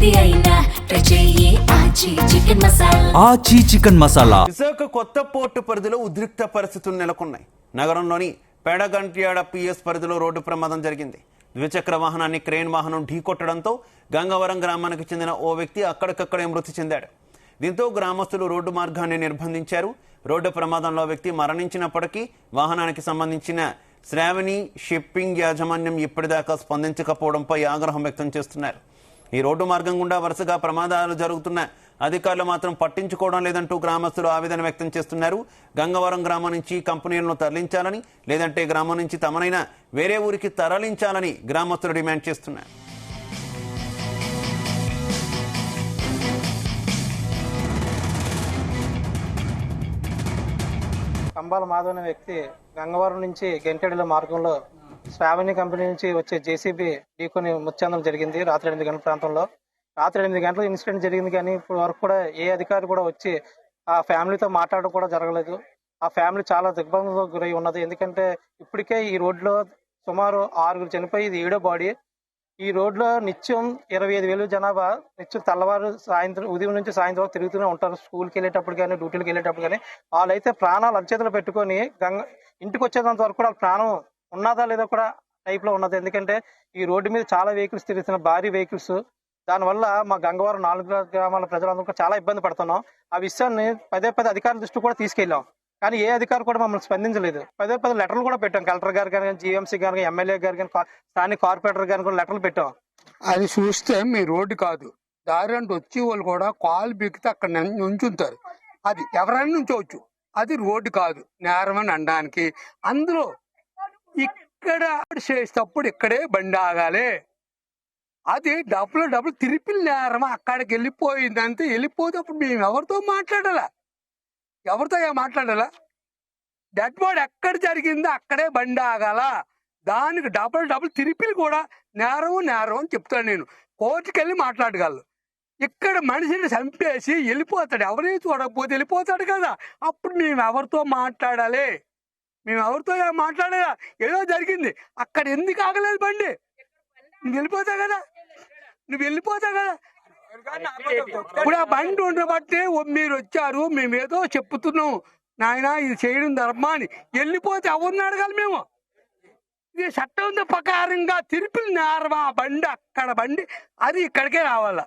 ఏది అయినా ట్రై చెయ్యి ఆచి చికెన్ మసాలా. ఆచి చికెన్ మసాలా. విశాఖ కొత్త పోర్టు పరిధిలో ఉద్రిక్త పరిస్థితులు నెలకొన్నాయి. నగరంలోని పేడగంట్యాడ పిఎస్ పరిధిలో రోడ్డు ప్రమాదం జరిగింది. ద్విచక్ర వాహనాన్ని క్రేన్ వాహనం ఢీకొట్టడంతో గంగవరం గ్రామానికి చెందిన ఓ వ్యక్తి అక్కడికక్కడే మృతి చెందాడు. దీంతో గ్రామస్తులు రోడ్డు మార్గాన్ని నిర్బంధించారు. రోడ్డు ప్రమాదంలో వ్యక్తి మరణించినప్పటికీ వాహనానికి సంబంధించిన శ్రావణి షిప్పింగ్ యాజమాన్యం ఇప్పటిదాకా స్పందించకపోవడంపై ఆగ్రహం వ్యక్తం చేస్తున్నారు. ఈ రోడ్డు మార్గం గుండా వరుసగా ప్రమాదాలు జరుగుతున్న అధికారులు మాత్రం పట్టించుకోవడం లేదంటూ గ్రామస్తులు ఆవేదన వ్యక్తం చేస్తున్నారు. గంగవరం గ్రామం నుంచి కంపెనీలను తరలించాలని, లేదంటే గ్రామం నుంచి తమనైనా వేరే ఊరికి తరలించాలని గ్రామస్తులు డిమాండ్ చేస్తున్నారు. కంబాల మాధవ్ అనే వ్యక్తి గంగవరం నుంచి గంటెడల మార్గంలో శ్రావణి కంపెనీ నుంచి వచ్చే జేసీబీ ఢీకొని మృతి జరిగింది రాత్రి 8 గంటల ప్రాంతంలో. రాత్రి 8 గంటల ఇన్సిడెంట్ జరిగింది, కానీ ఇప్పుడు వరకు కూడా ఏ అధికారి కూడా వచ్చి ఆ ఫ్యామిలీతో మాట్లాడడం కూడా జరగలేదు. ఆ ఫ్యామిలీ చాలా దిగ్భ్రాంతికి గురై ఉన్నది. ఎందుకంటే ఇప్పటికే ఈ రోడ్లో సుమారు 6 చనిపోయి ఇది 7వ బాడీ. ఈ రోడ్లో నిత్యం 25,000 జనాభా నిత్యం తెల్లవారు సాయంత్రం ఉదయం నుంచి సాయంత్రం వరకు తిరుగుతూనే ఉంటారు. స్కూల్కి వెళ్ళేటప్పుడు కానీ డ్యూటీలకు వెళ్ళేటప్పుడు కానీ వాళ్ళైతే ప్రాణాలు అరచేతులు పెట్టుకొని ఇంటికి వచ్చేంత వరకు కూడా వాళ్ళ ప్రాణం ఉన్నదా లేదా కూడా టైప్ లో ఉన్నది. ఎందుకంటే ఈ రోడ్డు మీద చాలా వెహికల్స్ తిరుగుతున్న భారీ వెహికల్స్. దానివల్ల మా గంగవరం 4 గ్రామాల ప్రజలందరూ కూడా చాలా ఇబ్బంది పడుతున్నాం. ఆ విషయాన్ని పదే అధికారుల దృష్టి కూడా తీసుకెళ్ళాం, కానీ ఏ అధికారి కూడా మమ్మల్ని స్పందించలేదు. పదే లెటర్లు కూడా పెట్టాం. కలెక్టర్ గారు కానీ, జీఎంసీ గారు, ఎమ్మెల్యే గారు కానీ, స్థానిక కార్పొరేటర్ గారిని కూడా లెటర్లు పెట్టాం. అది చూస్తే మీ రోడ్డు కాదు, దారి అంటే వచ్చి వాళ్ళు కూడా కాలు బిక్కితే అక్కడ నుంచుంటారు. అది ఎవరైనా నుంచోవచ్చు, అది రోడ్డు కాదు నేరం అని అనడానికి. అందులో ఇక్కడ చేసేటప్పుడు ఇక్కడే బండి ఆగాలి. అది డబ్బులు తిరిపిల్ నేరం అక్కడికి వెళ్ళిపోయింది అంతే. వెళ్ళిపోతే అప్పుడు మేము ఎవరితో మాట్లాడాలా? డెడ్ బాడీ ఎక్కడ జరిగిందో అక్కడే బండి ఆగాల. దానికి డబుల్ తిరిపిలు కూడా నేరం అని చెప్తాను నేను. కోర్టుకి వెళ్ళి మాట్లాడగలను. ఇక్కడ మనిషిని చంపేసి వెళ్ళిపోతాడు, ఎవరైనా చూడకపోతే వెళ్ళిపోతాడు కదా. అప్పుడు మేము ఎవరితో మాట్లాడాలి? ఏదో జరిగింది అక్కడ, ఎందుకు ఆగలేదు బండి? నువ్వు వెళ్ళిపోతావు కదా. ఇప్పుడు ఆ బండి ఉండబట్టి మీరు వచ్చారు, మేమేదో చెప్తున్నాం నాయన ఇది చేయడం ధర్మా అని. వెళ్ళిపోతే ఎవరిని అడగాలి మేము? ఇది చట్టం ప్రకారంగా తిరుపులు నేరమా బండి, అక్కడ బండి అది ఇక్కడికే రావాలా.